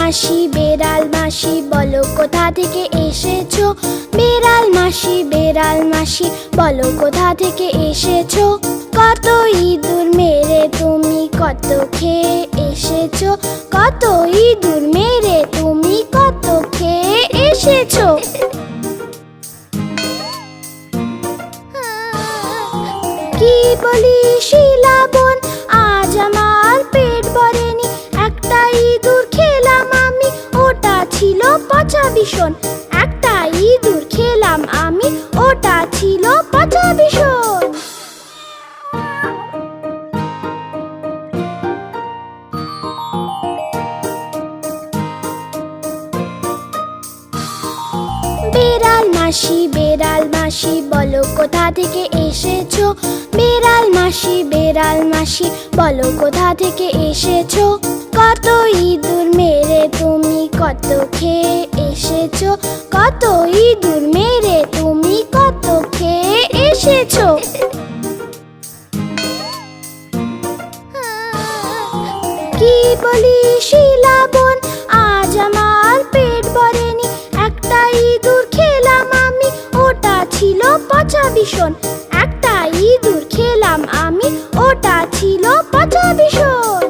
মাসি বেড়াল মাসি বলো কোথা থেকে এসেছো? বেড়াল মাসি বলো কোথা থেকে এসেছো? কত ইঁদুর মেরে তুমি কত খেয়ে এসেছো? কত ইঁদুর মেরে তুমি কত খেয়ে এসেছো? কি বলি শিলা বোন, আজ আমার পেট ভরেনি। একটা ইঁদুর খেলাম আমি, ওটা ছিল পচা ভীষণ। একটা ইঁদুর খেলাম আমি, ওটা ছিল পচা ভীষণ। বেড়াল মাসি বলো কোথা থেকে এসেছো? বেড়াল মাসি বলো কোথা থেকে এসেছো? কত ইঁদুর মেরে তুমি কত খেয়ে এসেছো? কত ইঁদুর মেরে তুমি কত খেয়ে এসেছো? কি বলি শিলা বোন, আজ আমার পেট ভরেনি। একটা ইঁদুর খেলাম আমি, ওটা ছিল পচা ভীষণ। একটা ইঁদুর খেলাম আমি, ওটা ছিল পচা ভীষণ।